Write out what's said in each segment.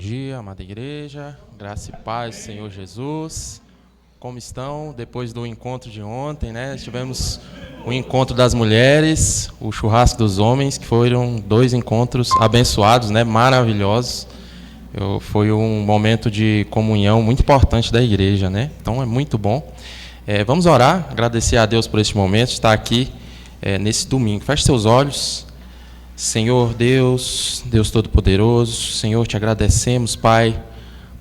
dia, amada igreja, graça e paz, Senhor Jesus. Como estão depois do encontro de ontem, né? Tivemos o encontro das mulheres, o churrasco dos homens, que foram 2 encontros abençoados, né? Maravilhosos. Foi um momento de comunhão muito importante da igreja, né? Então é muito bom. Vamos orar, agradecer a Deus por este momento, estar aqui nesse domingo. Feche seus olhos. Senhor Deus, Deus Todo-Poderoso, Senhor, te agradecemos, Pai,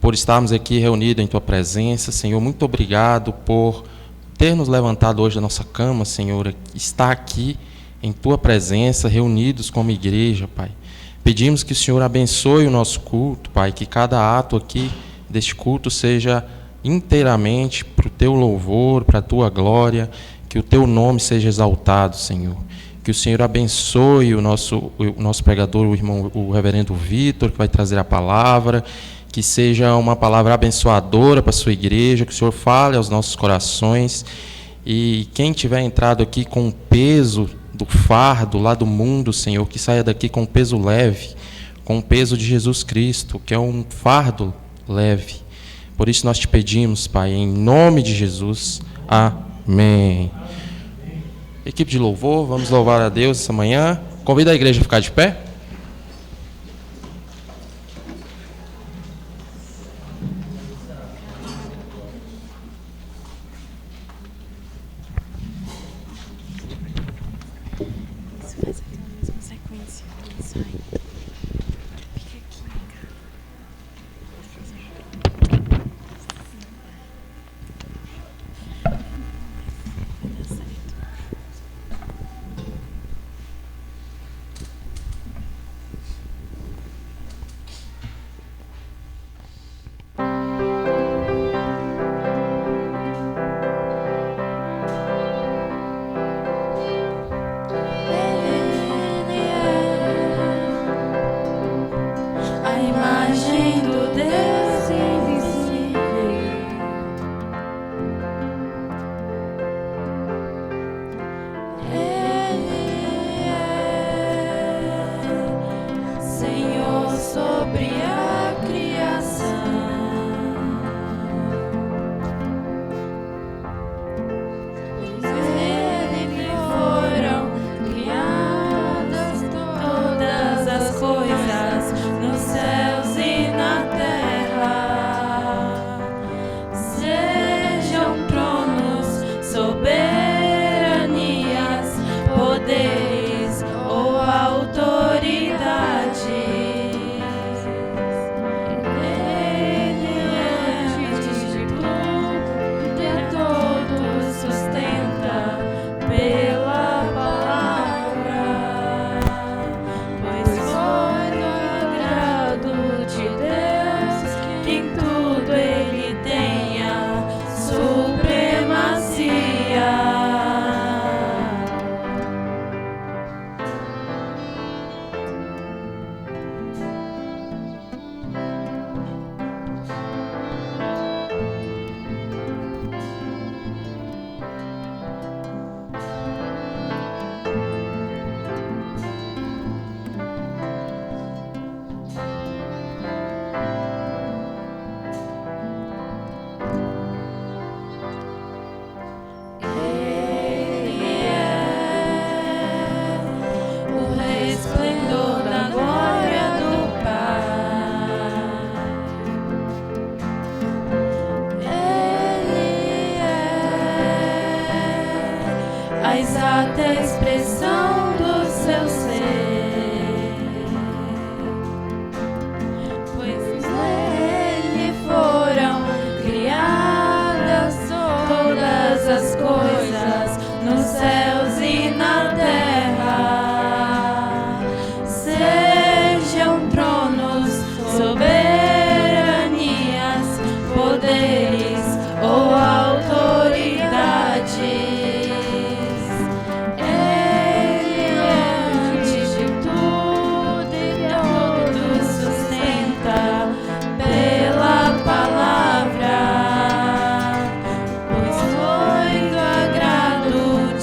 por estarmos aqui reunidos em Tua presença. Senhor, muito obrigado por ter nos levantado hoje da nossa cama, Senhor, estar aqui em Tua presença, reunidos como igreja, Pai. Pedimos que o Senhor abençoe o nosso culto, Pai, que cada ato aqui deste culto seja inteiramente para o Teu louvor, para a Tua glória, que o Teu nome seja exaltado, Senhor. Que o Senhor abençoe o nosso pregador, o reverendo Vitor, que vai trazer a palavra, que seja uma palavra abençoadora para a sua igreja, que o Senhor fale aos nossos corações. E quem tiver entrado aqui com o peso do fardo lá do mundo, Senhor, que saia daqui com um peso leve, com o peso de Jesus Cristo, que é um fardo leve. Por isso nós te pedimos, Pai, em nome de Jesus. Amém. Equipe de louvor, vamos louvar a Deus essa manhã. Convido a igreja a ficar de pé.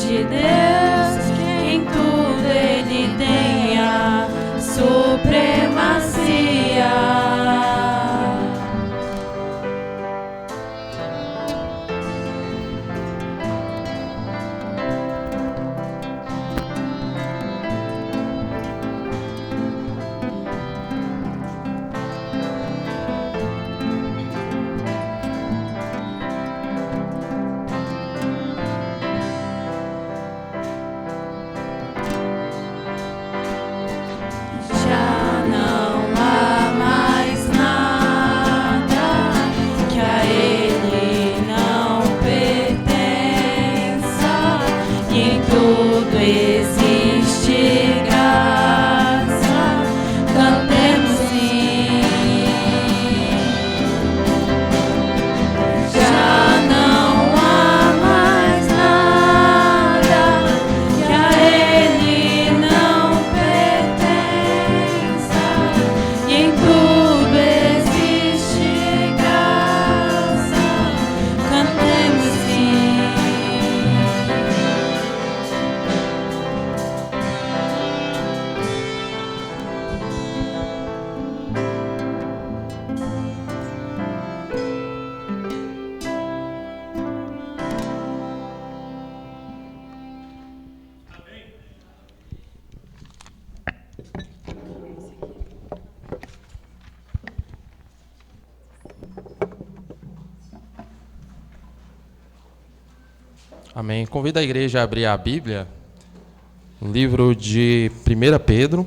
De Deus. Amém. Convido a igreja a abrir a Bíblia, no livro de 1 Pedro,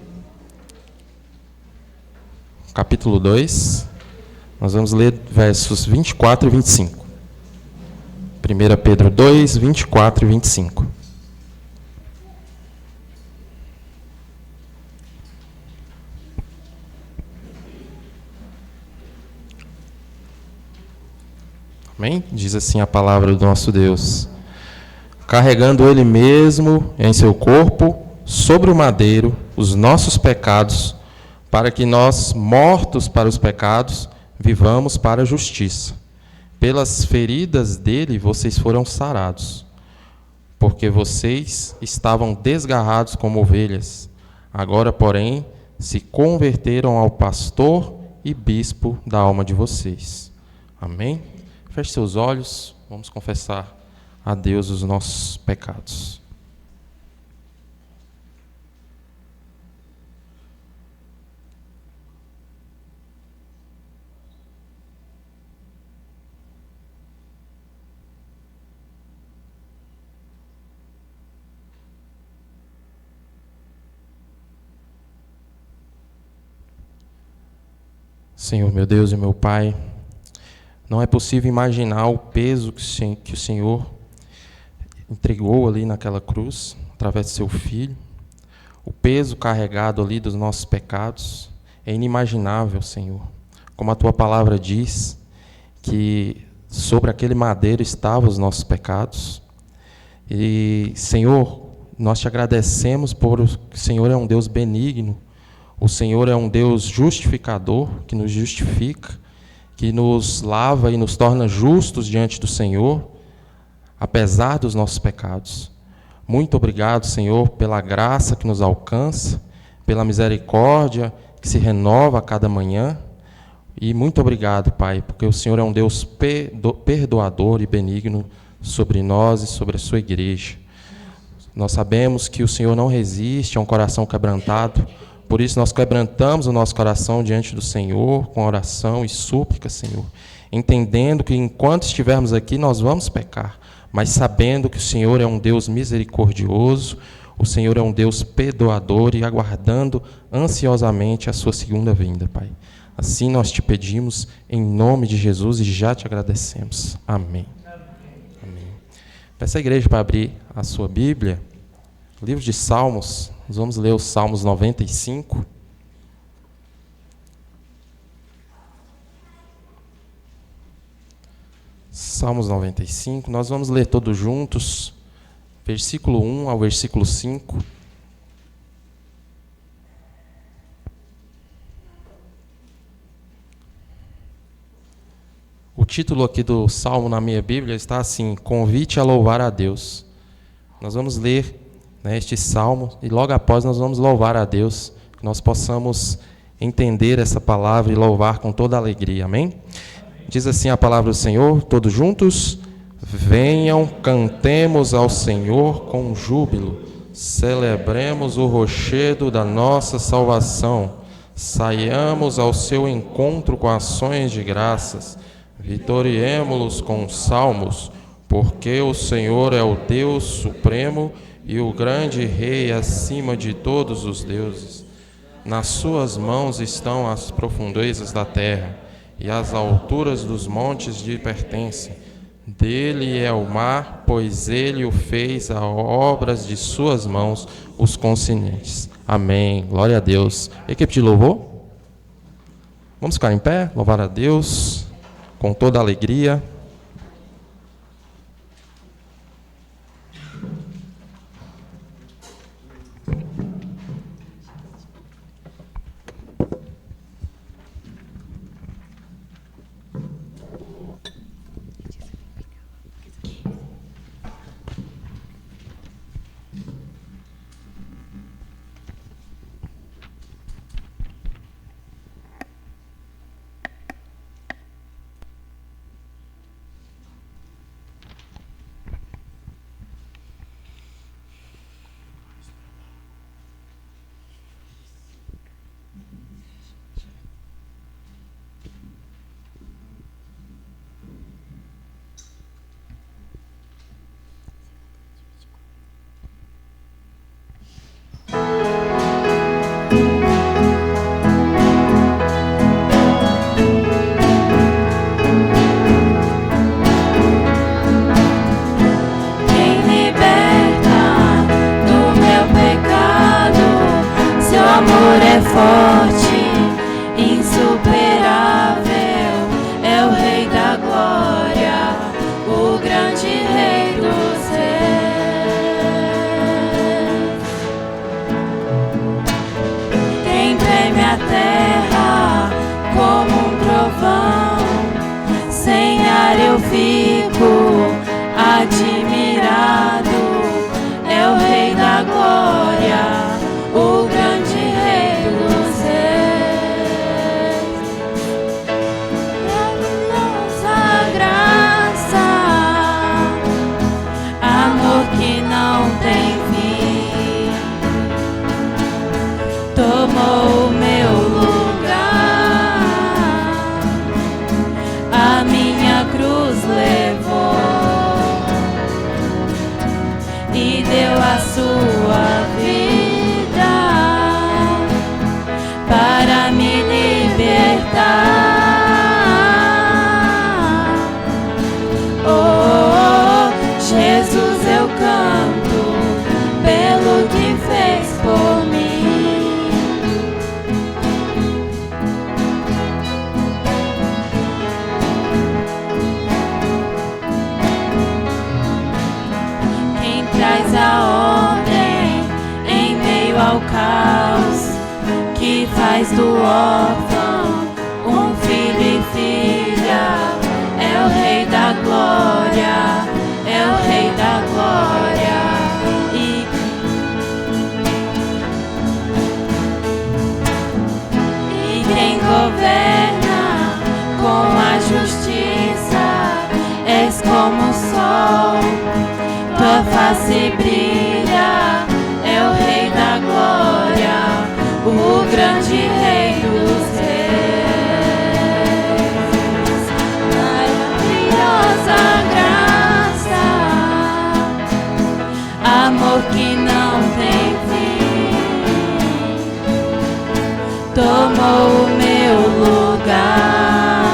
capítulo 2. Nós vamos ler versos 24 e 25. 1 Pedro 2, 24 e 25. Amém? Diz assim a palavra do nosso Deus. Carregando Ele mesmo em seu corpo, sobre o madeiro, os nossos pecados, para que nós, mortos para os pecados, vivamos para a justiça. Pelas feridas dele vocês foram sarados, porque vocês estavam desgarrados como ovelhas. Agora, porém, se converteram ao pastor e bispo da alma de vocês. Amém? Feche seus olhos, vamos confessar a Deus os nossos pecados. Senhor, meu Deus e meu Pai, não é possível imaginar o peso que o Senhor entregou ali naquela cruz, através de seu Filho. O peso carregado ali dos nossos pecados é inimaginável, Senhor. Como a Tua palavra diz, que sobre aquele madeiro estavam os nossos pecados. E, Senhor, nós te agradecemos por o Senhor é um Deus benigno, o Senhor é um Deus justificador, que nos justifica, que nos lava e nos torna justos diante do Senhor, apesar dos nossos pecados. Muito obrigado, Senhor, pela graça que nos alcança, pela misericórdia que se renova a cada manhã. E muito obrigado, Pai, porque o Senhor é um Deus perdoador e benigno sobre nós e sobre a sua igreja. Nós sabemos que o Senhor não resiste a um coração quebrantado, por isso nós quebrantamos o nosso coração diante do Senhor, com oração e súplica, Senhor, entendendo que enquanto estivermos aqui nós vamos pecar, mas sabendo que o Senhor é um Deus misericordioso, o Senhor é um Deus perdoador e aguardando ansiosamente a sua segunda vinda, Pai. Assim nós te pedimos em nome de Jesus e já te agradecemos. Amém. Amém. Peço à igreja para abrir a sua Bíblia, livro de Salmos. Nós vamos ler os Salmos 95. Salmos 95, nós vamos ler todos juntos, versículo 1 ao versículo 5. O título aqui do Salmo na minha Bíblia está assim: Convite a louvar a Deus. Nós vamos ler este Salmo e logo após nós vamos louvar a Deus, que nós possamos entender essa palavra e louvar com toda a alegria, amém? Diz assim a palavra do Senhor, todos juntos: venham, cantemos ao Senhor com júbilo, celebremos o rochedo da nossa salvação, saiamos ao seu encontro com ações de graças, vitoriemo-los com salmos, porque o Senhor é o Deus supremo e o grande Rei acima de todos os deuses. Nas suas mãos estão as profundezas da terra, e as alturas dos montes lhe pertencem. Dele é o mar, pois ele o fez, a obras de suas mãos, os continentes. Amém. Glória a Deus. Equipe de louvor, vamos ficar em pé, louvar a Deus com toda a alegria. forte, insuperável, é o Rei da glória, o grande Rei dos reis. Quem treme a terra como um trovão, sem ar eu fico admirado, é o Rei da glória, o grande Rei dos reis. Maravilhosa graça, amor que não tem fim, tomou o meu lugar, a minha cruz levou e deu a sua vida para me libertar. Oh, Jesus, eu canto pelo que fez por mim. Quem traz a ordem em meio ao caos, que faz do órfão um filho e filha, é o Rei da glória, é o Rei da glória. E quem governa com a justiça, és como o sol, tua face brilha, é o Rei da glória, o grande Rei dos reis. Maravilhosa graça, amor que não tem fim, tomou o meu lugar,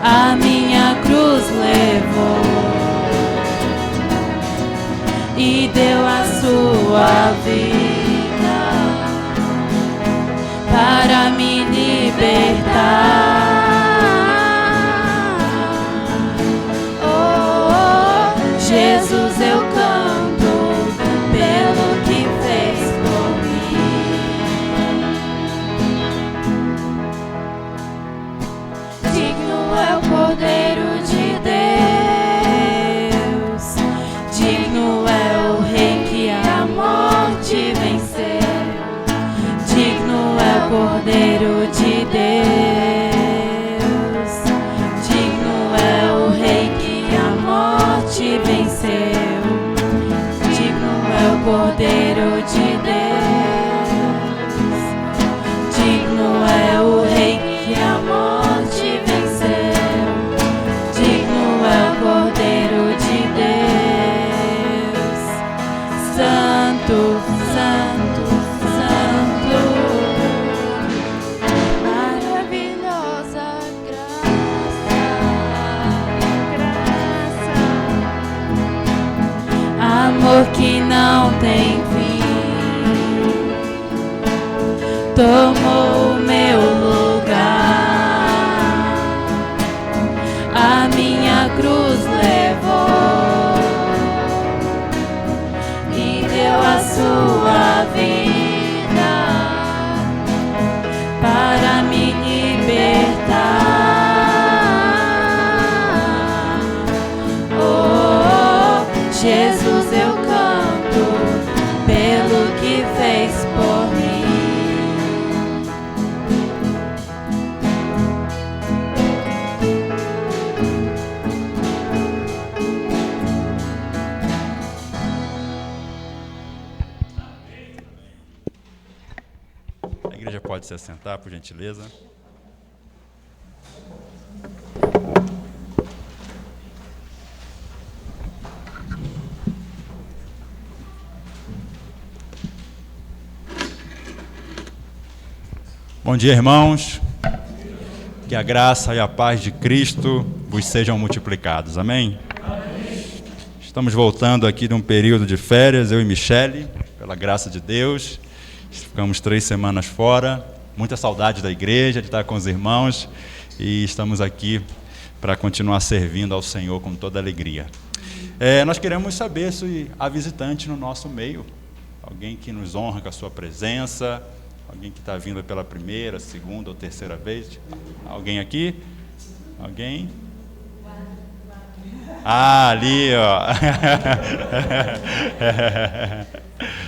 a minha cruz levou e deu a sua vida para me libertar. Oh, Jesus, eu canto pelo que fez por mim. Digno é o Cordeiro de Deus, digno é o Rei que a morte venceu, digno é o Cordeiro de Deus, digno é o Rei que a morte venceu, digno é o Cordeiro de Deus, digno é o Rei que a morte venceu, digno é o Cordeiro de Deus. Santo, Santo, Santo, maravilhosa graça, amor que não tem fim, tomou o meu lugar, a minha cruz levou e deu a sua vida para me libertar. Oh, Jesus, eu canto pelo que fez por mim. A igreja pode se assentar, por gentileza. Bom dia, irmãos. Que a graça e a paz de Cristo vos sejam multiplicados. Amém? Amém. Estamos voltando aqui de um período de férias, eu e Michele, pela graça de Deus. Ficamos 3 semanas fora, muita saudade da igreja, de estar com os irmãos, e estamos aqui para continuar servindo ao Senhor com toda alegria. Nós queremos saber se há visitante no nosso meio, alguém que nos honra com a sua presença, alguém que está vindo pela primeira, segunda ou terceira vez. Alguém aqui? Alguém? Ali, ó.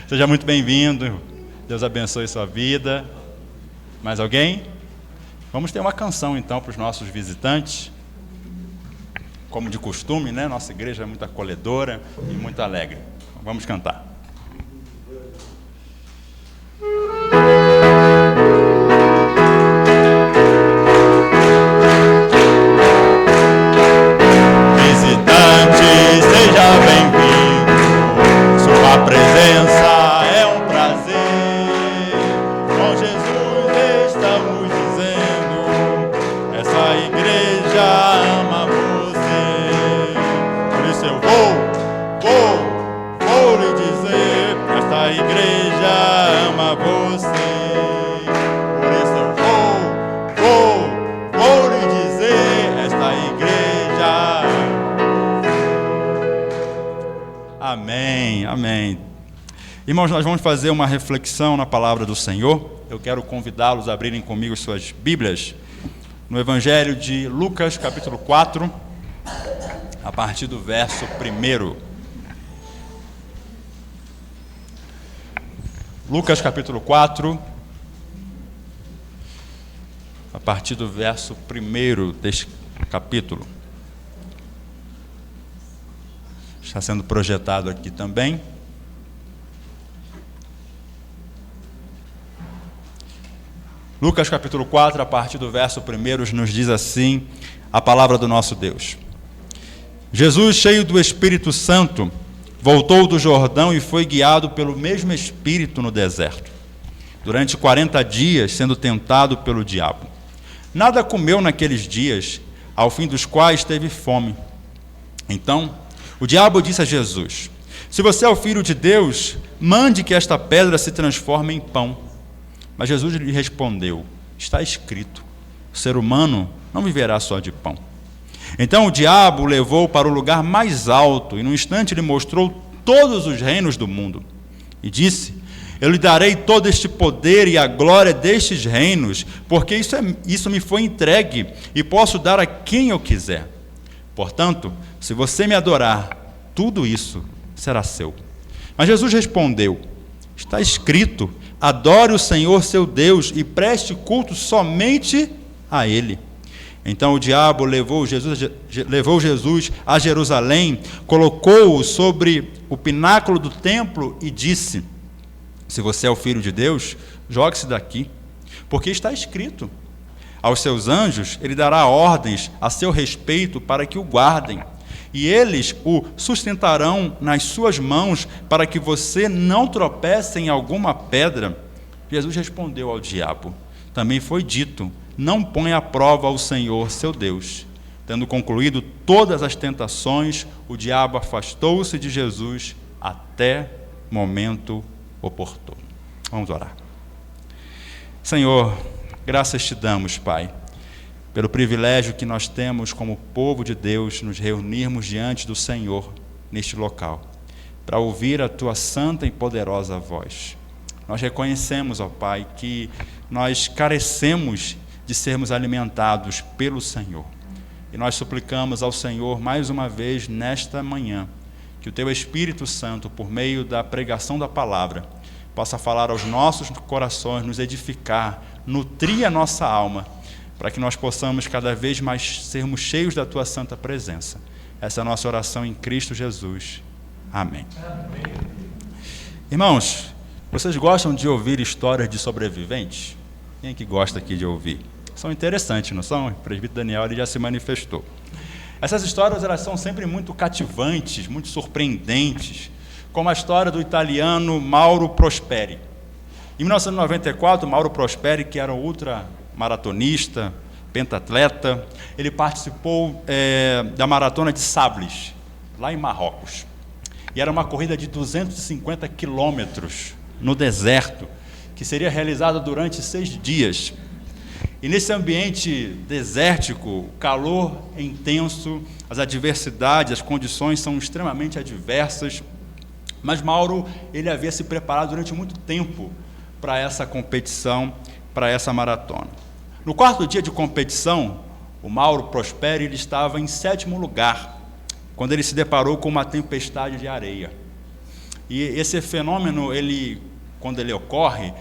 Seja muito bem-vindo. Deus abençoe sua vida. Mais alguém? Vamos ter uma canção então para os nossos visitantes. Como de costume, né? Nossa igreja é muito acolhedora e muito alegre. Vamos cantar. Seja bem-vindo, sua presença é um prazer. Com Jesus estamos dizendo, essa igreja ama você. Por isso eu vou lhe dizer, essa igreja ama você. Por isso eu vou lhe dizer, essa igreja. Amém, amém. Irmãos, nós vamos fazer uma reflexão na palavra do Senhor. Eu quero convidá-los a abrirem comigo suas Bíblias no Evangelho de Lucas, capítulo 4, a partir do verso 1. Lucas, capítulo 4, a partir do verso 1 deste capítulo. Está sendo projetado aqui também. Lucas capítulo 4, a partir do verso 1, nos diz assim a palavra do nosso Deus. Jesus, cheio do Espírito Santo, voltou do Jordão e foi guiado pelo mesmo Espírito no deserto, durante 40 dias, sendo tentado pelo diabo. Nada comeu naqueles dias, ao fim dos quais teve fome. Então, o diabo disse a Jesus: se você é o Filho de Deus, mande que esta pedra se transforme em pão. Mas Jesus lhe respondeu: está escrito, o ser humano não viverá só de pão. Então o diabo o levou para o lugar mais alto e num instante lhe mostrou todos os reinos do mundo. E disse: eu lhe darei todo este poder e a glória destes reinos, porque isso me foi entregue e posso dar a quem eu quiser. Portanto, se você me adorar, tudo isso será seu. Mas Jesus respondeu: está escrito, adore o Senhor seu Deus e preste culto somente a Ele. Então o diabo levou Jesus a Jerusalém, colocou-o sobre o pináculo do templo e disse: se você é o Filho de Deus, jogue-se daqui, porque está escrito, aos seus anjos ele dará ordens a seu respeito para que o guardem, e eles o sustentarão nas suas mãos para que você não tropece em alguma pedra. Jesus respondeu ao diabo: também foi dito, não ponha à prova ao Senhor seu Deus. Tendo concluído todas as tentações, o diabo afastou-se de Jesus até momento oportuno. Vamos orar. Senhor, graças te damos, Pai, pelo privilégio que nós temos como povo de Deus nos reunirmos diante do Senhor neste local, para ouvir a tua santa e poderosa voz. Nós reconhecemos, ó Pai, que nós carecemos de sermos alimentados pelo Senhor. E nós suplicamos ao Senhor mais uma vez nesta manhã, que o teu Espírito Santo, por meio da pregação da palavra, possa falar aos nossos corações, nos edificar, nutrir a nossa alma, para que nós possamos cada vez mais sermos cheios da tua santa presença. Essa é a nossa oração em Cristo Jesus. Amém. Amém. Irmãos, vocês gostam de ouvir histórias de sobreviventes? Quem é que gosta aqui de ouvir? São interessantes, não são? O presbítero Daniel ele já se manifestou. Essas histórias elas são sempre muito cativantes, muito surpreendentes, como a história do italiano Mauro Prosperi. Em 1994, Mauro Prosperi, que era um ultramaratonista, pentatleta, ele participou da maratona de Sables, lá em Marrocos. E era uma corrida de 250 quilômetros no deserto, que seria realizada durante 6 dias. E nesse ambiente desértico, o calor é intenso, as adversidades, as condições são extremamente adversas, mas Mauro, ele havia se preparado durante muito tempo para essa competição, para essa maratona. No 4º dia de competição, o Mauro Prosperi, ele estava em 7º lugar, quando ele se deparou com uma tempestade de areia. E esse fenômeno, quando ele ocorre,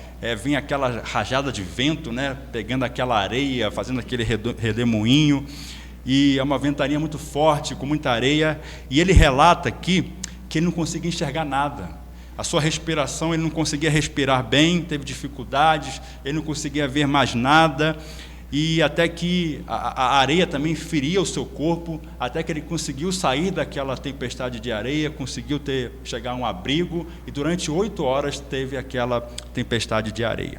vem aquela rajada de vento, né, pegando aquela areia, fazendo aquele redemoinho, e é uma ventania muito forte, com muita areia, e ele relata aqui que ele não conseguia enxergar nada. A sua respiração, ele não conseguia respirar bem, teve dificuldades, ele não conseguia ver mais nada, e até que a areia também feria o seu corpo, até que ele conseguiu sair daquela tempestade de areia, conseguiu chegar a um abrigo, e durante 8 horas teve aquela tempestade de areia.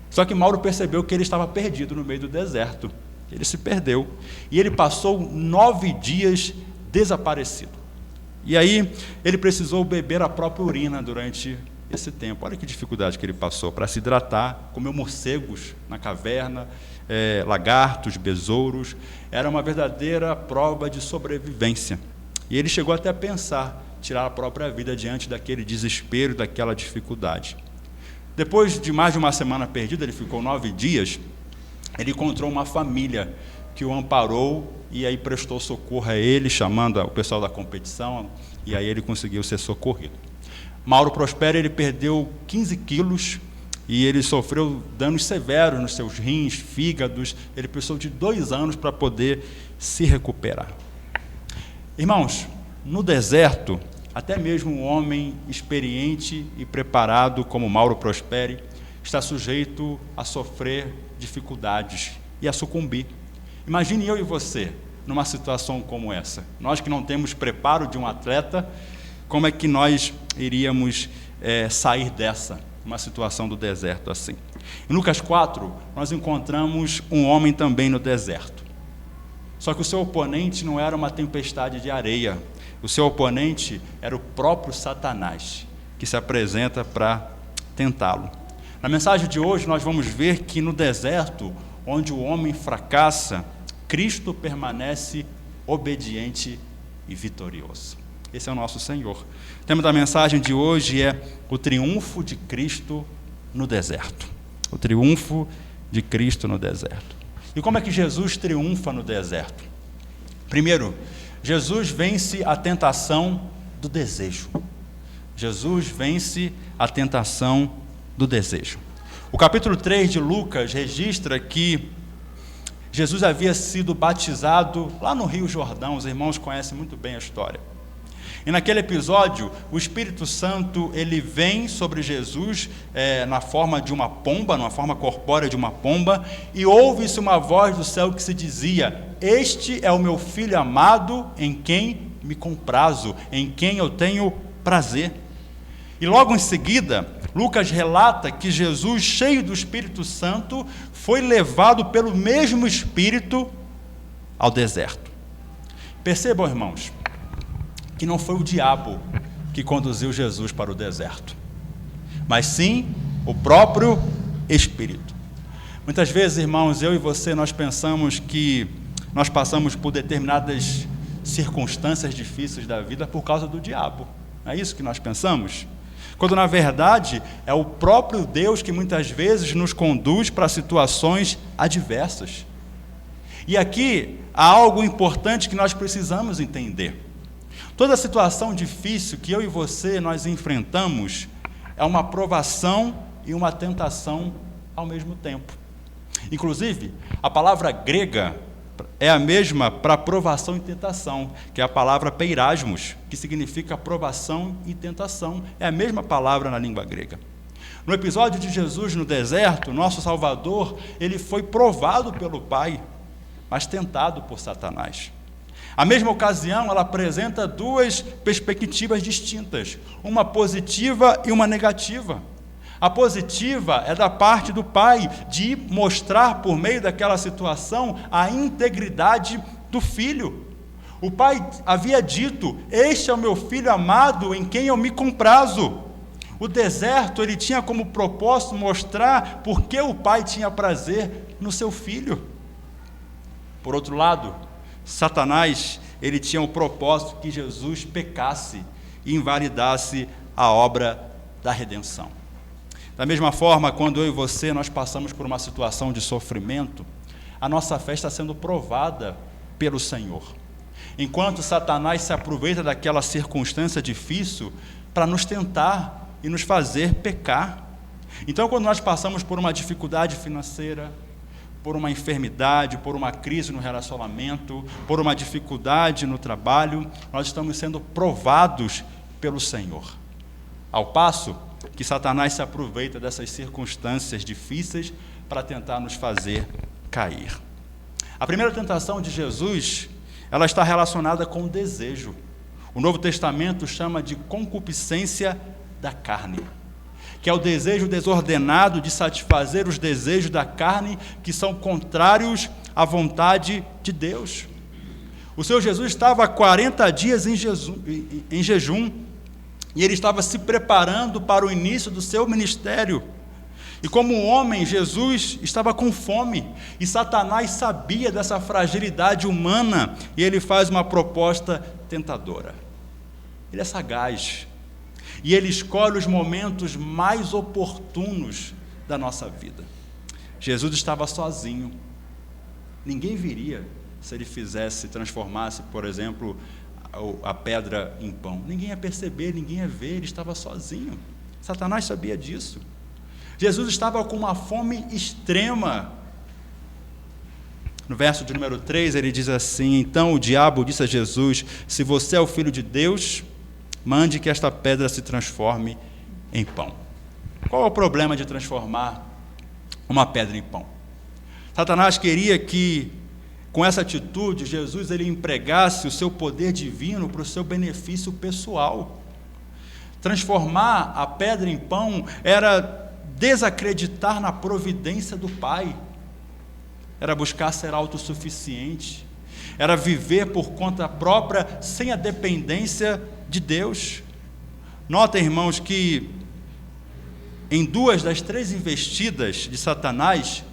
Só que Mauro percebeu que ele estava perdido no meio do deserto. Ele se perdeu, e ele passou 9 dias desaparecido. E aí ele precisou beber a própria urina durante esse tempo. Olha que dificuldade que ele passou para se hidratar, comeu morcegos na caverna, lagartos, besouros. Era uma verdadeira prova de sobrevivência. E ele chegou até a pensar tirar a própria vida diante daquele desespero, daquela dificuldade. Depois de mais de uma semana perdida, ele ficou 9 dias, ele encontrou uma família que o amparou e aí prestou socorro a ele, chamando o pessoal da competição, e aí ele conseguiu ser socorrido. Mauro Prosperi, ele perdeu 15 quilos e ele sofreu danos severos nos seus rins, fígados. Ele precisou de 2 anos para poder se recuperar. Irmãos, no deserto, até mesmo um homem experiente e preparado como Mauro Prosperi está sujeito a sofrer dificuldades e a sucumbir. Imagine eu e você numa situação como essa. Nós que não temos preparo de um atleta, como é que nós iríamos sair dessa, uma situação do deserto assim? Em Lucas 4, nós encontramos um homem também no deserto. Só que o seu oponente não era uma tempestade de areia. O seu oponente era o próprio Satanás, que se apresenta para tentá-lo. Na mensagem de hoje, nós vamos ver que no deserto, onde o homem fracassa, Cristo permanece obediente e vitorioso. Esse é o nosso Senhor. O tema da mensagem de hoje é o triunfo de Cristo no deserto. O triunfo de Cristo no deserto. E como é que Jesus triunfa no deserto? Primeiro, Jesus vence a tentação do desejo. Jesus vence a tentação do desejo. O capítulo 3 de Lucas registra que Jesus havia sido batizado lá no Rio Jordão. Os irmãos conhecem muito bem a história. E naquele episódio, o Espírito Santo, ele vem sobre Jesus na forma de uma pomba, numa forma corpórea de uma pomba, e ouve-se uma voz do céu que se dizia: "Este é o meu Filho amado, em quem me comprazo, em quem eu tenho prazer." E logo em seguida, Lucas relata que Jesus, cheio do Espírito Santo, foi levado pelo mesmo Espírito ao deserto. Percebam, irmãos, que não foi o diabo que conduziu Jesus para o deserto, mas sim o próprio Espírito. Muitas vezes, irmãos, eu e você, nós pensamos que nós passamos por determinadas circunstâncias difíceis da vida por causa do diabo. Não é isso que nós pensamos? Quando, na verdade, é o próprio Deus que muitas vezes nos conduz para situações adversas. E aqui há algo importante que nós precisamos entender. Toda situação difícil que eu e você nós enfrentamos é uma provação e uma tentação ao mesmo tempo. Inclusive, a palavra grega é a mesma para provação e tentação, que é a palavra peirasmos, que significa provação e tentação. É a mesma palavra na língua grega. No episódio de Jesus no deserto, nosso Salvador, ele foi provado pelo Pai, mas tentado por Satanás. A mesma ocasião, ela apresenta 2 perspectivas distintas, uma positiva e uma negativa. A positiva é da parte do Pai, de mostrar por meio daquela situação a integridade do Filho. O Pai havia dito: "Este é o meu Filho amado, em quem eu me comprazo." O deserto, ele tinha como propósito mostrar por que o Pai tinha prazer no seu Filho. Por outro lado, Satanás, ele tinha o propósito que Jesus pecasse e invalidasse a obra da redenção. Da mesma forma, quando eu e você, nós passamos por uma situação de sofrimento, a nossa fé está sendo provada pelo Senhor. Enquanto Satanás se aproveita daquela circunstância difícil para nos tentar e nos fazer pecar. Então, quando nós passamos por uma dificuldade financeira, por uma enfermidade, por uma crise no relacionamento, por uma dificuldade no trabalho, nós estamos sendo provados pelo Senhor. Ao passo que Satanás se aproveita dessas circunstâncias difíceis para tentar nos fazer cair. A primeira tentação de Jesus, ela está relacionada com o desejo. O Novo Testamento chama de concupiscência da carne, que é o desejo desordenado de satisfazer os desejos da carne que são contrários à vontade de Deus. O Senhor Jesus estava há 40 dias em jejum, e ele estava se preparando para o início do seu ministério. E como homem, Jesus estava com fome, e Satanás sabia dessa fragilidade humana, e ele faz uma proposta tentadora. Ele é sagaz, e ele escolhe os momentos mais oportunos da nossa vida. Jesus estava sozinho, ninguém viria se ele transformasse, por exemplo, a pedra em pão. Ninguém ia perceber, ninguém ia ver, ele estava sozinho. Satanás sabia disso. Jesus estava com uma fome extrema. No verso de número 3, ele diz assim: então o diabo disse a Jesus: se você é o Filho de Deus, mande que esta pedra se transforme em pão. Qual é o problema de transformar uma pedra em pão? Satanás queria que, com essa atitude, Jesus ele empregasse o seu poder divino para o seu benefício pessoal. Transformar a pedra em pão era desacreditar na providência do Pai, era buscar ser autossuficiente, era viver por conta própria, sem a dependência de Deus. Notem, irmãos, que em 2 das 3 investidas de Satanás,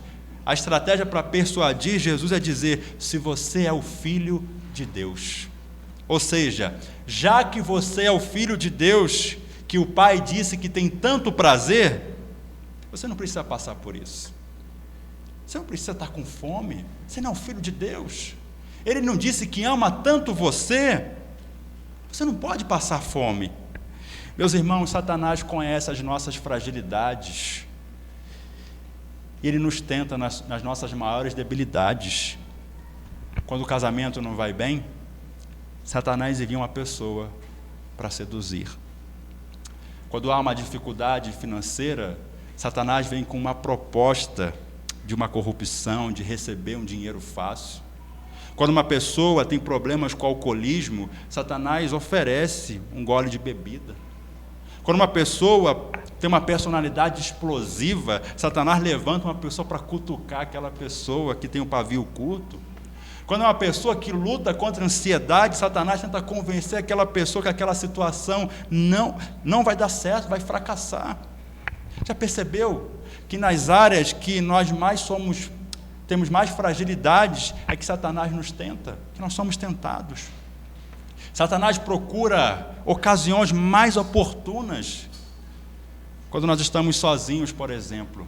a estratégia para persuadir Jesus é dizer: se você é o Filho de Deus. Ou seja, já que você é o Filho de Deus, que o Pai disse que tem tanto prazer, você não precisa passar por isso. Você não precisa estar com fome. Você não é o Filho de Deus. Ele não disse que ama tanto você. Você não pode passar fome. Meus irmãos, Satanás conhece as nossas fragilidades. Ele nos tenta nas nossas maiores debilidades. Quando o casamento não vai bem, Satanás envia uma pessoa para seduzir. Quando há uma dificuldade financeira, Satanás vem com uma proposta de uma corrupção, de receber um dinheiro fácil. Quando uma pessoa tem problemas com o alcoolismo, Satanás oferece um gole de bebida. Quando uma pessoa tem uma personalidade explosiva, Satanás levanta uma pessoa para cutucar aquela pessoa que tem um pavio curto. Quando é uma pessoa que luta contra a ansiedade, Satanás tenta convencer aquela pessoa que aquela situação não vai dar certo, vai fracassar. Já percebeu que nas áreas que nós temos mais fragilidades, é que Satanás nos tenta, que nós somos tentados. Satanás procura ocasiões mais oportunas, quando nós estamos sozinhos, por exemplo.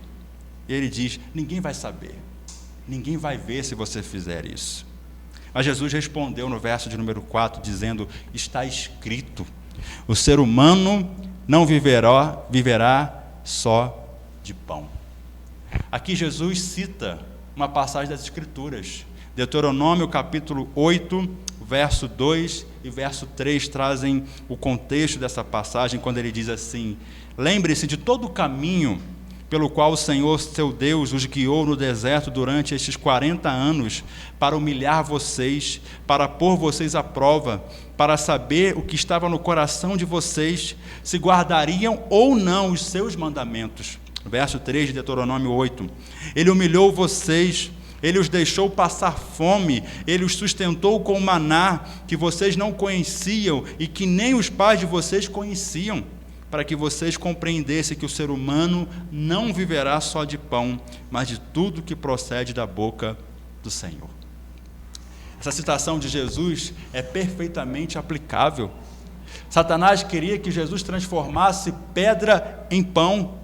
E ele diz: ninguém vai saber, ninguém vai ver se você fizer isso. Mas Jesus respondeu no verso de número 4, dizendo: está escrito, o ser humano não viverá só de pão. Aqui Jesus cita uma passagem das Escrituras. Deuteronômio capítulo 8, verso 2 e verso 3 trazem o contexto dessa passagem, quando ele diz assim: lembre-se de todo o caminho pelo qual o Senhor, seu Deus, os guiou no deserto durante estes 40 anos, para humilhar vocês, para pôr vocês à prova, para saber o que estava no coração de vocês, se guardariam ou não os seus mandamentos. Verso 3 de Deuteronômio 8. Ele humilhou vocês, ele os deixou passar fome, ele os sustentou com maná que vocês não conheciam e que nem os pais de vocês conheciam, para que vocês compreendessem que o ser humano não viverá só de pão, mas de tudo que procede da boca do Senhor. Essa citação de Jesus é perfeitamente aplicável. Satanás queria que Jesus transformasse pedra em pão,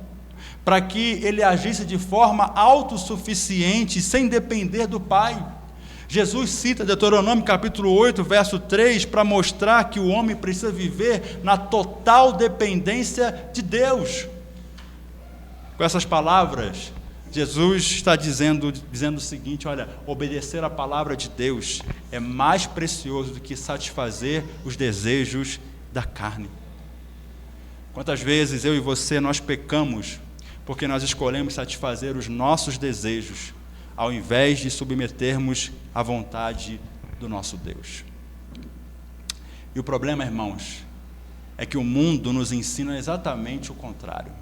para que ele agisse de forma autossuficiente, sem depender do Pai. Jesus cita Deuteronômio capítulo 8, verso 3, para mostrar que o homem precisa viver na total dependência de Deus. Com essas palavras, Jesus está dizendo o seguinte: olha, obedecer à palavra de Deus é mais precioso do que satisfazer os desejos da carne. Quantas vezes eu e você nós pecamos porque nós escolhemos satisfazer os nossos desejos ao invés de submetermos à vontade do nosso Deus. E o problema, irmãos, é que o mundo nos ensina exatamente o contrário.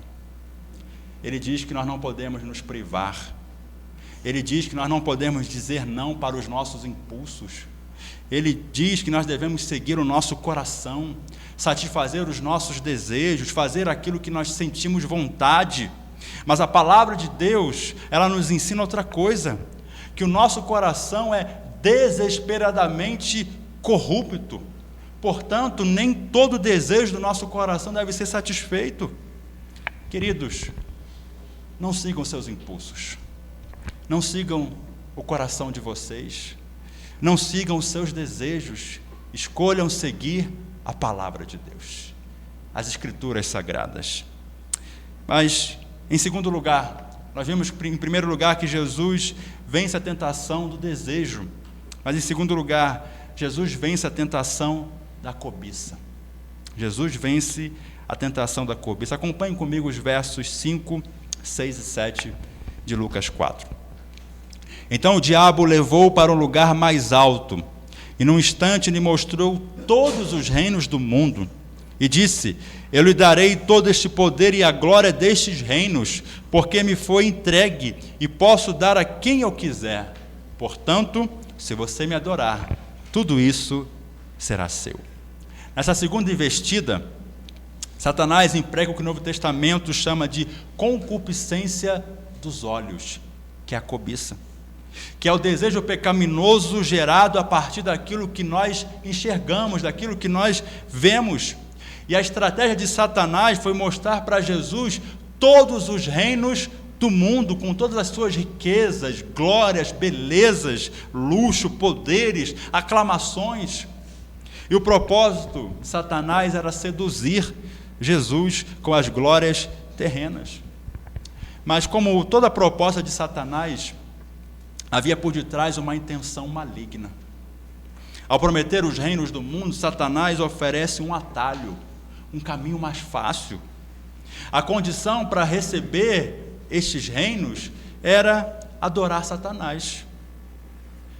Ele diz que nós não podemos nos privar. Ele diz que nós não podemos dizer não para os nossos impulsos. Ele diz que nós devemos seguir o nosso coração, satisfazer os nossos desejos, fazer aquilo que nós sentimos vontade. Mas a palavra de Deus, ela nos ensina outra coisa, que o nosso coração é desesperadamente corrupto. Portanto, nem todo desejo do nosso coração deve ser satisfeito. Queridos, não sigam seus impulsos, não sigam o coração de vocês, não sigam os seus desejos, escolham seguir a palavra de Deus, as Escrituras Sagradas. Mas, em segundo lugar, nós vimos em primeiro lugar que Jesus vence a tentação do desejo, mas em segundo lugar, Jesus vence a tentação da cobiça. Jesus vence a tentação da cobiça. Acompanhem comigo os versos 5, 6 e 7 de Lucas 4. Então o diabo o levou para um lugar mais alto, e num instante lhe mostrou todos os reinos do mundo, e disse: eu lhe darei todo este poder e a glória destes reinos, porque me foi entregue, e posso dar a quem eu quiser. Portanto, se você me adorar, tudo isso será seu. Nessa segunda investida, Satanás emprega o que o Novo Testamento chama de concupiscência dos olhos, que é a cobiça, que é o desejo pecaminoso gerado a partir daquilo que nós enxergamos, daquilo que nós vemos. E a estratégia de Satanás foi mostrar para Jesus todos os reinos do mundo, com todas as suas riquezas, glórias, belezas, luxo, poderes, aclamações. E o propósito de Satanás era seduzir Jesus com as glórias terrenas. Mas como toda proposta de Satanás, havia por detrás uma intenção maligna. Ao prometer os reinos do mundo, Satanás oferece um atalho, um caminho mais fácil. A condição para receber estes reinos era adorar Satanás.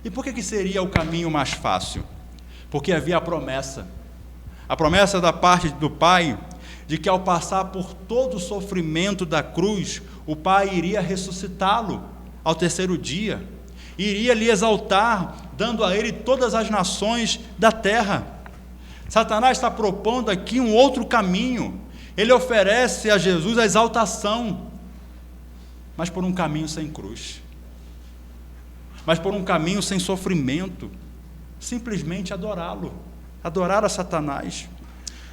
E por que seria o caminho mais fácil? Porque havia a promessa da parte do Pai, de que ao passar por todo o sofrimento da cruz, o Pai iria ressuscitá-lo ao terceiro dia, iria lhe exaltar, dando a ele todas as nações da terra. Satanás está propondo aqui um outro caminho. Ele oferece a Jesus a exaltação, mas por um caminho sem cruz, mas por um caminho sem sofrimento, simplesmente adorá-lo, adorar a Satanás.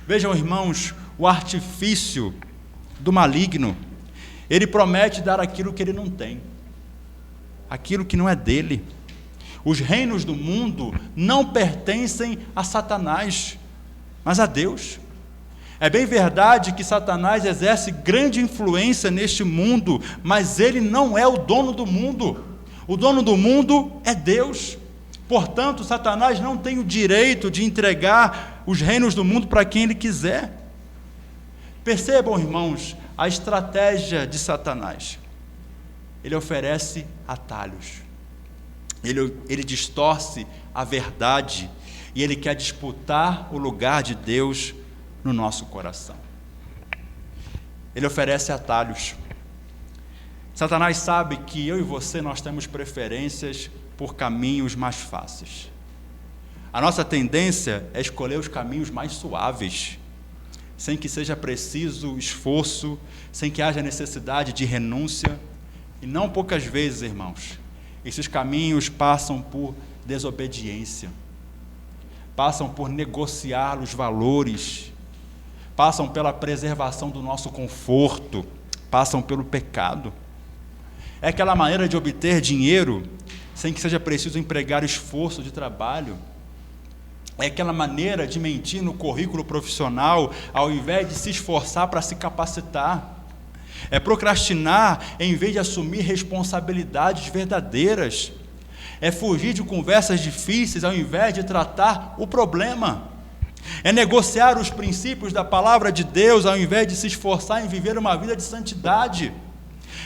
Vejam, irmãos, o artifício do maligno. Ele promete dar aquilo que ele não tem, aquilo que não é dele. Os reinos do mundo não pertencem a Satanás, mas a Deus. É bem verdade que Satanás exerce grande influência neste mundo, mas ele não é o dono do mundo. O dono do mundo é Deus. Portanto, Satanás não tem o direito de entregar os reinos do mundo para quem ele quiser. Percebam, irmãos, a estratégia de Satanás. Ele oferece atalhos. Ele distorce a verdade e ele quer disputar o lugar de Deus no nosso coração. Ele oferece atalhos. Satanás sabe que eu e você, nós temos preferências por caminhos mais fáceis. A nossa tendência é escolher os caminhos mais suaves, sem que seja preciso esforço, sem que haja necessidade de renúncia. E não poucas vezes, irmãos, esses caminhos passam por desobediência, passam por negociar os valores, passam pela preservação do nosso conforto, passam pelo pecado. É aquela maneira de obter dinheiro sem que seja preciso empregar esforço de trabalho. É aquela maneira de mentir no currículo profissional ao invés de se esforçar para se capacitar. É procrastinar em vez de assumir responsabilidades verdadeiras. É fugir de conversas difíceis ao invés de tratar o problema. É negociar os princípios da palavra de Deus ao invés de se esforçar em viver uma vida de santidade.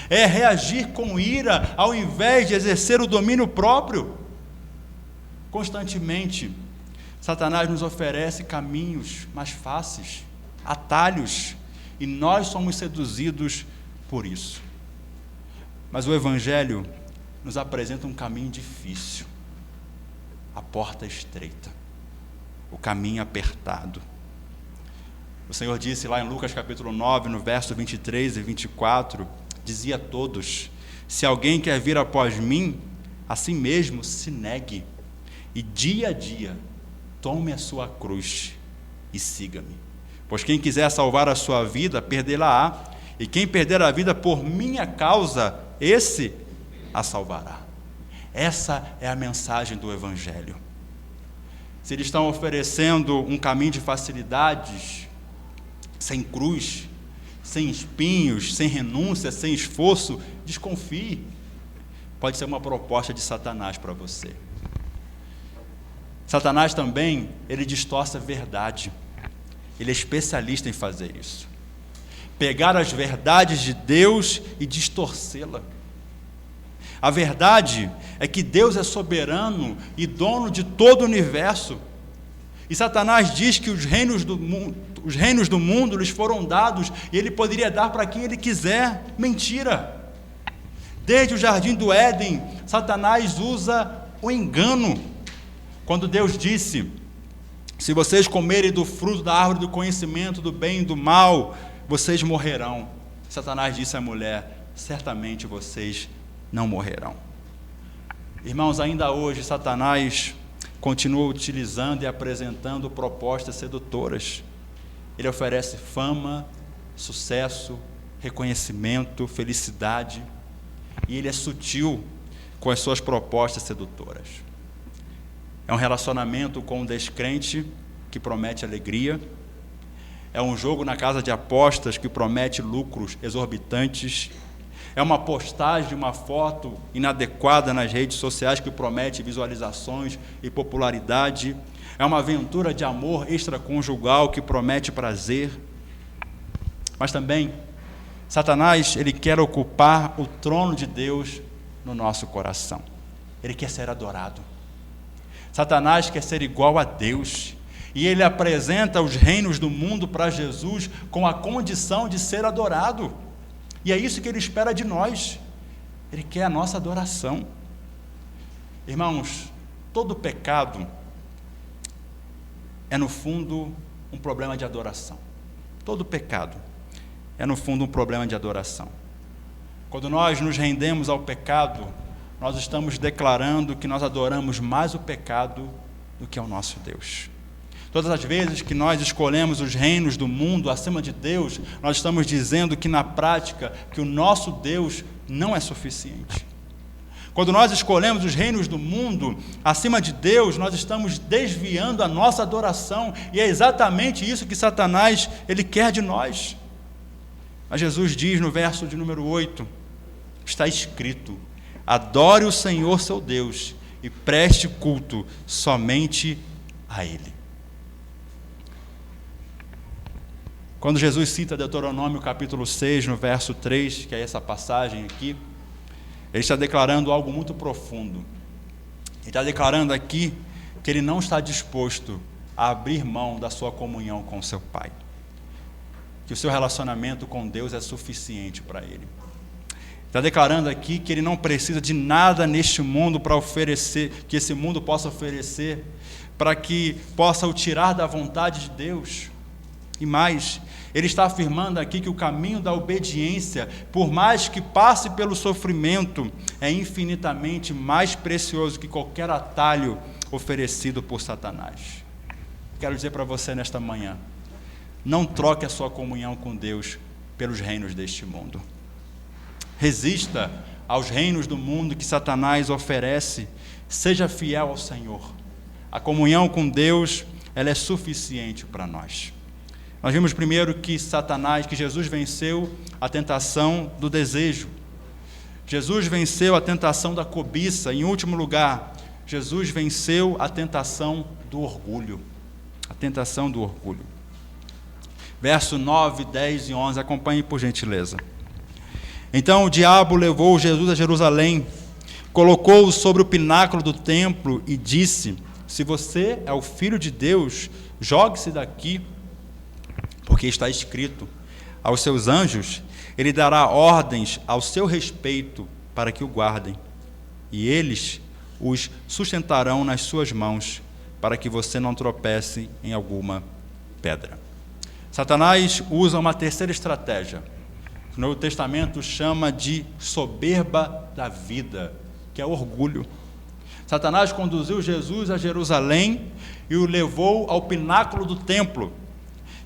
É reagir com ira ao invés de exercer o domínio próprio. Constantemente, Satanás nos oferece caminhos mais fáceis, atalhos, e nós somos seduzidos por isso. Mas o Evangelho nos apresenta um caminho difícil, a porta estreita, o caminho apertado. O Senhor disse lá em Lucas capítulo 9, no verso 23 e 24, dizia a todos: se alguém quer vir após mim, assim mesmo se negue, e dia a dia tome a sua cruz e siga-me. Pois quem quiser salvar a sua vida, perdê-la-á, e quem perder a vida por minha causa, esse a salvará. Essa é a mensagem do Evangelho. Se eles estão oferecendo um caminho de facilidades, sem cruz, sem espinhos, sem renúncia, sem esforço, desconfie. Pode ser uma proposta de Satanás para você. Satanás também, ele distorce a verdade. Ele é especialista em fazer isso. Pegar as verdades de Deus e distorcê-la. A verdade é que Deus é soberano e dono de todo o universo. E Satanás diz que os reinos do mundo lhes foram dados e ele poderia dar para quem ele quiser. Mentira! Desde o jardim do Éden, Satanás usa o engano. Quando Deus disse: se vocês comerem do fruto da árvore do conhecimento do bem e do mal, vocês morrerão. Satanás disse à mulher: certamente vocês não morrerão. Irmãos, ainda hoje Satanás continua utilizando e apresentando propostas sedutoras. Ele oferece fama, sucesso, reconhecimento, felicidade, e ele é sutil com as suas propostas sedutoras. É um relacionamento com um descrente que promete alegria, é um jogo na casa de apostas que promete lucros exorbitantes, é uma postagem de uma foto inadequada nas redes sociais que promete visualizações e popularidade, é uma aventura de amor extraconjugal que promete prazer. Mas também, Satanás, ele quer ocupar o trono de Deus no nosso coração. Ele quer ser adorado. Satanás quer ser igual a Deus. E ele apresenta os reinos do mundo para Jesus com a condição de ser adorado. E é isso que ele espera de nós. Ele quer a nossa adoração. Irmãos, todo pecado é, no fundo, um problema de adoração. Todo pecado é, no fundo, um problema de adoração. Quando nós nos rendemos ao pecado, nós estamos declarando que nós adoramos mais o pecado do que ao nosso Deus. Todas as vezes que nós escolhemos os reinos do mundo acima de Deus, nós estamos dizendo que na prática, que o nosso Deus não é suficiente. Quando nós escolhemos os reinos do mundo acima de Deus, nós estamos desviando a nossa adoração, e é exatamente isso que Satanás, ele quer de nós. Mas Jesus diz no verso de número 8, está escrito: adore o Senhor seu Deus e preste culto somente a Ele. Quando Jesus cita Deuteronômio capítulo 6, no verso 3, que é essa passagem aqui, ele está declarando algo muito profundo. Ele está declarando aqui que ele não está disposto a abrir mão da sua comunhão com seu Pai. Que o seu relacionamento com Deus é suficiente para ele. Está declarando aqui que ele não precisa de nada neste mundo para oferecer, que esse mundo possa oferecer, para que possa o tirar da vontade de Deus. E mais, ele está afirmando aqui que o caminho da obediência, por mais que passe pelo sofrimento, é infinitamente mais precioso que qualquer atalho oferecido por Satanás. Quero dizer para você nesta manhã, não troque a sua comunhão com Deus pelos reinos deste mundo. Resista aos reinos do mundo que Satanás oferece, seja fiel ao Senhor. A comunhão com Deus, ela é suficiente para nós. Nós vimos primeiro que Jesus venceu a tentação do desejo. Jesus venceu a tentação da cobiça. Em último lugar, Jesus venceu a tentação do orgulho. A tentação do orgulho. Verso 9, 10 e 11, acompanhe por gentileza. Então o diabo levou Jesus a Jerusalém, colocou-o sobre o pináculo do templo e disse: se você é o Filho de Deus, jogue-se daqui, porque está escrito: aos seus anjos ele dará ordens ao seu respeito para que o guardem, e eles os sustentarão nas suas mãos, para que você não tropece em alguma pedra. Satanás usa uma terceira estratégia, que o Novo Testamento chama de soberba da vida, que é orgulho. Satanás conduziu Jesus a Jerusalém e o levou ao pináculo do templo.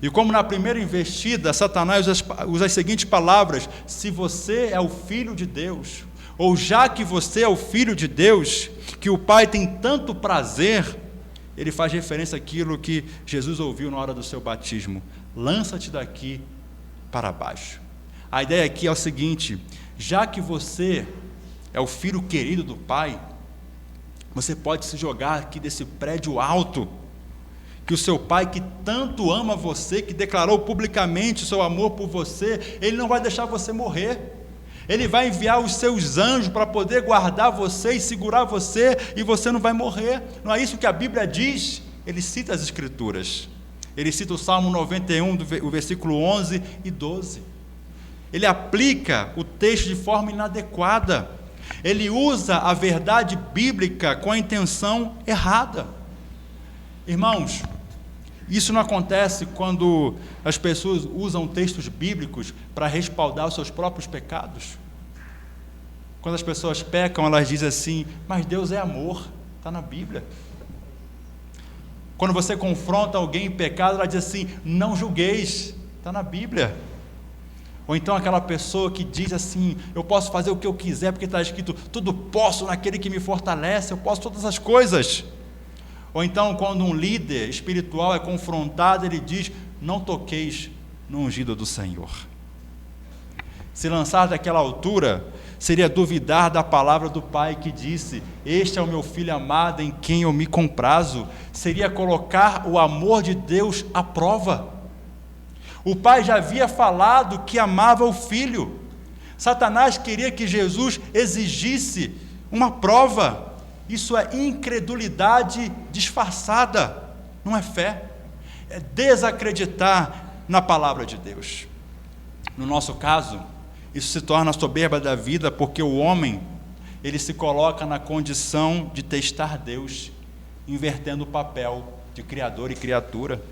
E como na primeira investida, Satanás usa as seguintes palavras: se você é o Filho de Deus, ou já que você é o Filho de Deus, que o Pai tem tanto prazer, ele faz referência àquilo que Jesus ouviu na hora do seu batismo: lança-te daqui para baixo. A ideia aqui é o seguinte: já que você é o filho querido do Pai, você pode se jogar aqui desse prédio alto, que o seu Pai, que tanto ama você, que declarou publicamente o seu amor por você, ele não vai deixar você morrer. Ele vai enviar os seus anjos para poder guardar você e segurar você, e você não vai morrer. Não é isso que a Bíblia diz? Ele cita as Escrituras. Ele cita o Salmo 91, o versículo 11 e 12. Ele aplica o texto de forma inadequada. Ele usa a verdade bíblica com a intenção errada. Irmãos, isso não acontece quando as pessoas usam textos bíblicos para respaldar os seus próprios pecados. Quando as pessoas pecam, elas dizem assim: mas Deus é amor, está na Bíblia. Quando você confronta alguém em pecado, ela diz assim: não julgueis, está na Bíblia. Ou então aquela pessoa que diz assim: eu posso fazer o que eu quiser, porque está escrito: tudo posso naquele que me fortalece, eu posso todas as coisas. Ou então quando um líder espiritual é confrontado, ele diz: não toqueis no ungido do Senhor. Se lançar daquela altura, seria duvidar da palavra do Pai que disse: este é o meu filho amado em quem eu me comprazo. Seria colocar o amor de Deus à prova. O Pai já havia falado que amava o Filho. Satanás queria que Jesus exigisse uma prova. Isso é incredulidade disfarçada, não é fé. É desacreditar na palavra de Deus. No nosso caso, isso se torna soberba da vida, porque o homem, ele se coloca na condição de testar Deus, invertendo o papel de criador e criatura.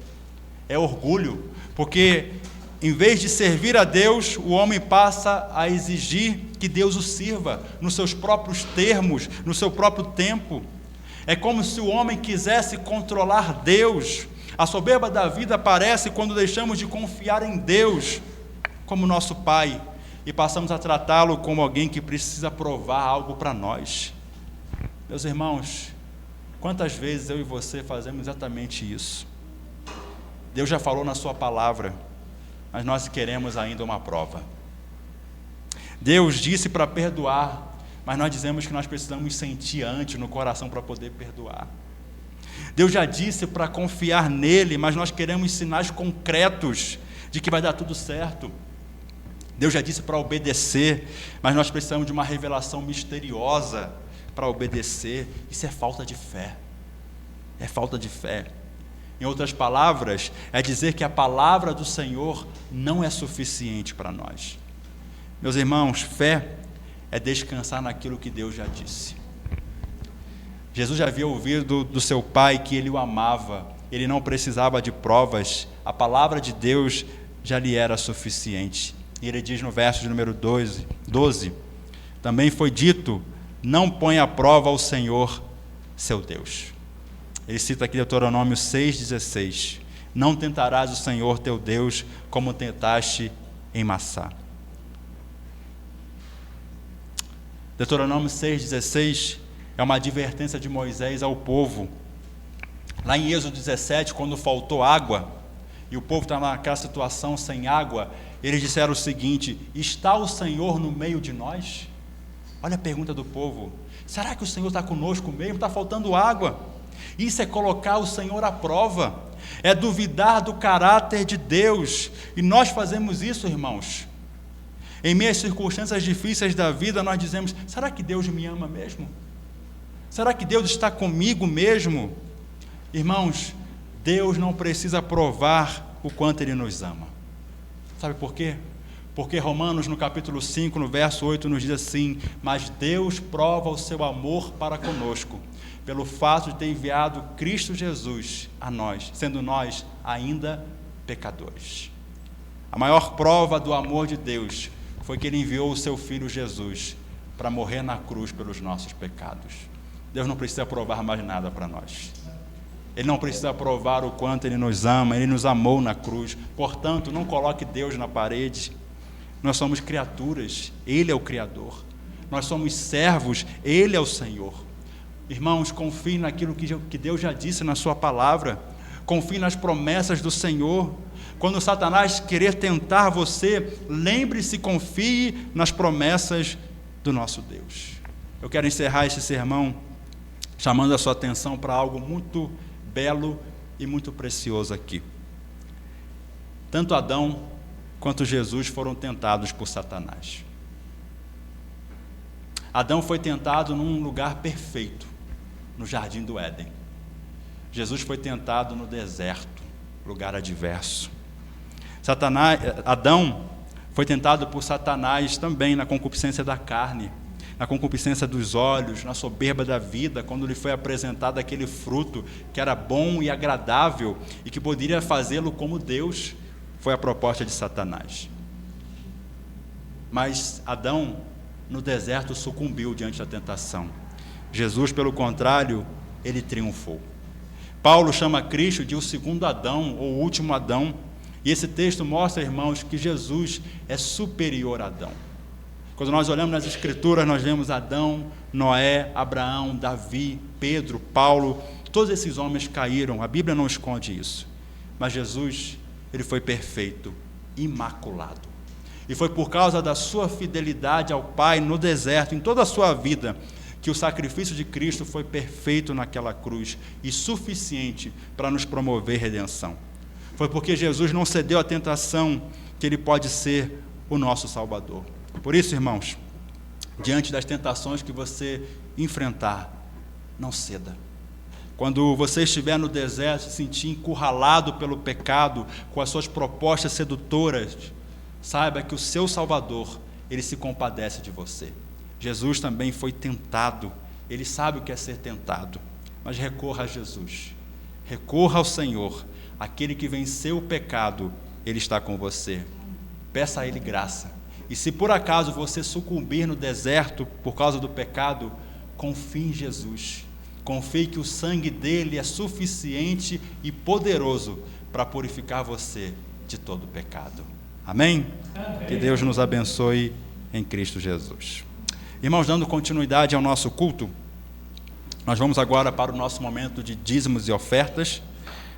É orgulho, porque em vez de servir a Deus, o homem passa a exigir que Deus o sirva nos seus próprios termos, no seu próprio tempo. É como se o homem quisesse controlar Deus. A soberba da vida aparece quando deixamos de confiar em Deus como nosso Pai e passamos a tratá-lo como alguém que precisa provar algo para nós. Meus irmãos, quantas vezes eu e você fazemos exatamente isso? Deus já falou na sua palavra, mas nós queremos ainda uma prova. Deus disse para perdoar, mas nós dizemos que nós precisamos sentir antes no coração para poder perdoar. Deus já disse para confiar nele, mas nós queremos sinais concretos de que vai dar tudo certo. Deus já disse para obedecer, mas nós precisamos de uma revelação misteriosa para obedecer. Isso é falta de fé. É falta de fé. Em outras palavras, é dizer que a palavra do Senhor não é suficiente para nós. Meus irmãos, fé é descansar naquilo que Deus já disse. Jesus já havia ouvido do seu Pai que ele o amava ele não precisava de provas, a palavra de Deus já lhe era suficiente. E ele diz no verso de número 12, também foi dito, não põe à prova o Senhor, seu Deus. Ele cita aqui Deuteronômio 6,16, não tentarás o Senhor teu Deus como tentaste em Massá. Deuteronômio 6,16 é uma advertência de Moisés ao povo. Lá em Êxodo 17, quando faltou água, e o povo estava naquela situação sem água, eles disseram o seguinte: está o Senhor no meio de nós? Olha a pergunta do povo: será que o Senhor está conosco mesmo? Está faltando água. Isso é colocar o Senhor à prova, é duvidar do caráter de Deus, e nós fazemos isso, irmãos. Em meio às circunstâncias difíceis da vida, nós dizemos: será que Deus me ama mesmo? Será que Deus está comigo mesmo? Irmãos, Deus não precisa provar o quanto Ele nos ama. Sabe por quê? Porque Romanos, no capítulo 5, no verso 8, nos diz assim: mas Deus prova o seu amor para conosco, pelo fato de ter enviado Cristo Jesus a nós, sendo nós ainda pecadores. A maior prova do amor de Deus foi que Ele enviou o seu Filho Jesus para morrer na cruz pelos nossos pecados. Deus não precisa provar mais nada para nós. Ele não precisa provar o quanto Ele nos ama, Ele nos amou na cruz. Portanto, não coloque Deus na parede. Nós somos criaturas, Ele é o Criador. Nós somos servos, Ele é o Senhor. Irmãos, confie naquilo que Deus já disse na sua palavra. Confie nas promessas do Senhor. Quando Satanás querer tentar você, lembre-se, confie nas promessas do nosso Deus. Eu quero encerrar esse sermão chamando a sua atenção para algo muito belo e muito precioso aqui. Tanto Adão quanto Jesus foram tentados por Satanás. Adão foi tentado num lugar perfeito, no jardim do Éden. Jesus foi tentado no deserto, lugar adverso. Adão foi tentado por Satanás também na concupiscência da carne, na concupiscência dos olhos, na soberba da vida, quando lhe foi apresentado aquele fruto que era bom e agradável e que poderia fazê-lo como Deus. Foi a proposta de Satanás. Mas Adão, no deserto, sucumbiu diante da tentação. Jesus, pelo contrário, ele triunfou. Paulo chama Cristo de o segundo Adão, ou o último Adão, e esse texto mostra, irmãos, que Jesus é superior a Adão. Quando nós olhamos nas Escrituras, nós vemos Adão, Noé, Abraão, Davi, Pedro, Paulo, todos esses homens caíram, a Bíblia não esconde isso. Mas Jesus, ele foi perfeito, imaculado. E foi por causa da sua fidelidade ao Pai no deserto, em toda a sua vida, que o sacrifício de Cristo foi perfeito naquela cruz e suficiente para nos promover redenção. Foi porque Jesus não cedeu à tentação que Ele pode ser o nosso Salvador. Por isso, irmãos, diante das tentações que você enfrentar, não ceda. Quando você estiver no deserto, se sentir encurralado pelo pecado, com as suas propostas sedutoras, saiba que o seu Salvador, Ele se compadece de você. Jesus também foi tentado, Ele sabe o que é ser tentado, mas recorra a Jesus, recorra ao Senhor, aquele que venceu o pecado, Ele está com você. Peça a Ele graça. E se por acaso você sucumbir no deserto por causa do pecado, confie em Jesus. Confie que o sangue dele é suficiente e poderoso para purificar você de todo pecado. Amém? Amém? Que Deus nos abençoe em Cristo Jesus. Irmãos, dando continuidade ao nosso culto, nós vamos agora para o nosso momento de dízimos e ofertas.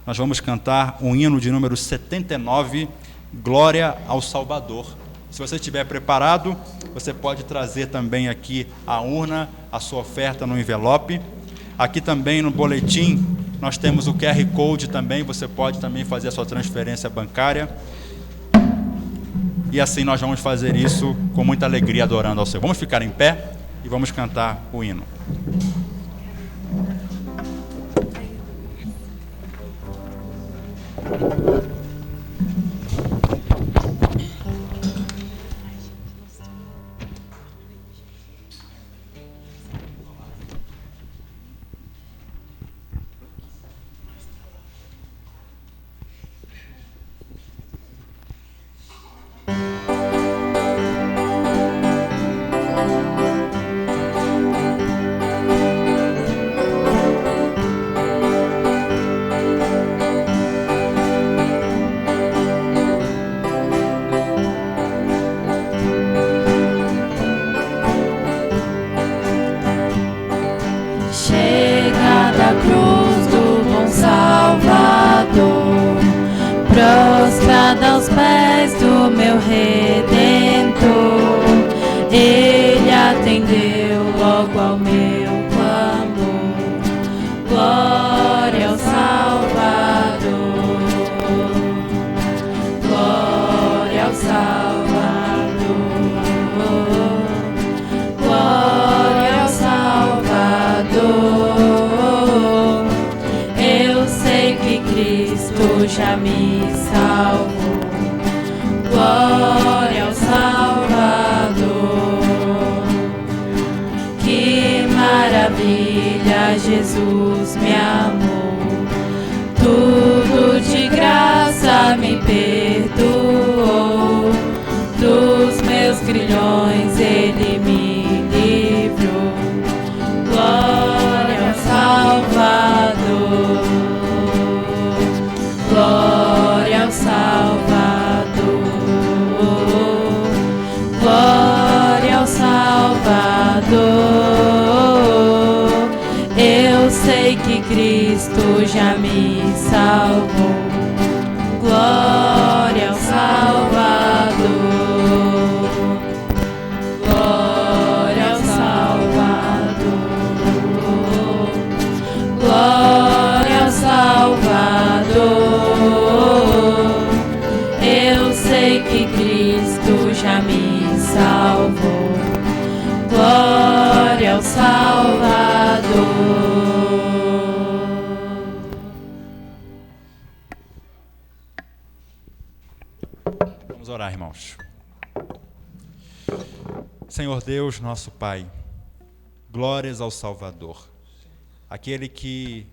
Nós vamos cantar um hino de número 79, Glória ao Salvador. Se você estiver preparado, você pode trazer também aqui a urna, a sua oferta no envelope. Aqui também no boletim nós temos o QR Code também, você pode também fazer a sua transferência bancária. E assim nós vamos fazer isso com muita alegria, adorando ao Senhor. Vamos ficar em pé e vamos cantar o hino. prostrada aos pés do meu Redentor. Ele atendeu logo ao meu clamor. Glória ao Salvador. Glória ao Salvador. Glória ao Salvador. Eu sei que Cristo já me salvou. Glória ao Salvador. Que maravilha, Jesus me amou. Tudo de graça me perdoou. Dos meus grilhões Ele me livrou. Glória ao Salvador. Glória ao Salvador. Glória ao Salvador. Eu sei que Cristo já me salvou. Glória ao Salvador. Glória ao Salvador. Glória ao Salvador. Eu sei que Cristo já me salvou. Glória ao Salvador. Vamos orar, irmãos. Senhor Deus, nosso Pai, glórias ao Salvador, aquele que,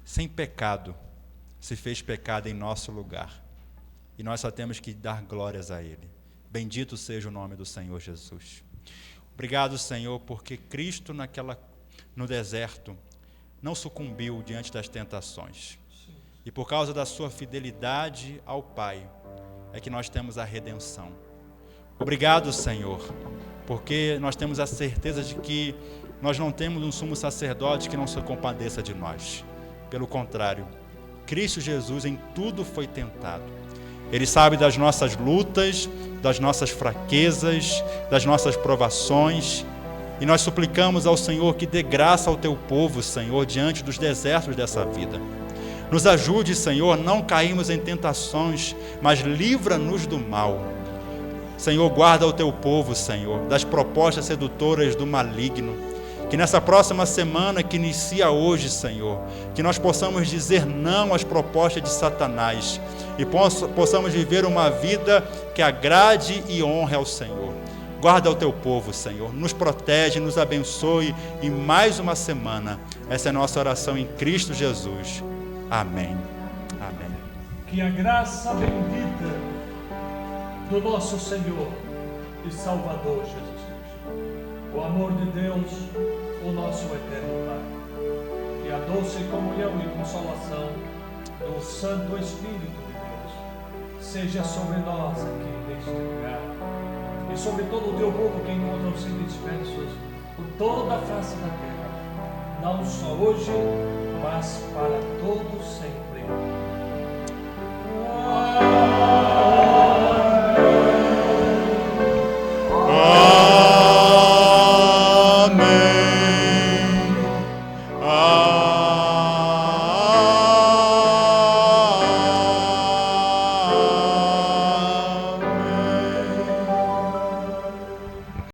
sem pecado, se fez pecado em nosso lugar. E nós só temos que dar glórias a Ele. Bendito seja o nome do Senhor Jesus. Obrigado, Senhor, porque Cristo no deserto não sucumbiu diante das tentações. E por causa da sua fidelidade ao Pai, é que nós temos a redenção. Obrigado, Senhor, porque nós temos a certeza de que nós não temos um sumo sacerdote que não se compadeça de nós. Pelo contrário, Cristo Jesus em tudo foi tentado. Ele sabe das nossas lutas, das nossas fraquezas, das nossas provações. E nós suplicamos ao Senhor que dê graça ao teu povo, Senhor, diante dos desertos dessa vida. Nos ajude, Senhor, não cairmos em tentações, mas livra-nos do mal. Senhor, guarda o teu povo, Senhor, das propostas sedutoras do maligno. Que nessa próxima semana que inicia hoje, Senhor, que nós possamos dizer não às propostas de Satanás e possamos viver uma vida que agrade e honre ao Senhor. Guarda o teu povo, Senhor, nos protege, nos abençoe em mais uma semana. Essa é a nossa oração em Cristo Jesus. Amém. Amém. Que a graça bendita do nosso Senhor e Salvador Jesus Cristo, o amor de Deus, o nosso eterno Pai, e a doce comunhão e consolação do Santo Espírito de Deus seja sobre nós aqui neste lugar e sobre todo o teu povo que encontram-se dispersos por toda a face da terra, não só hoje, mas para todos sempre.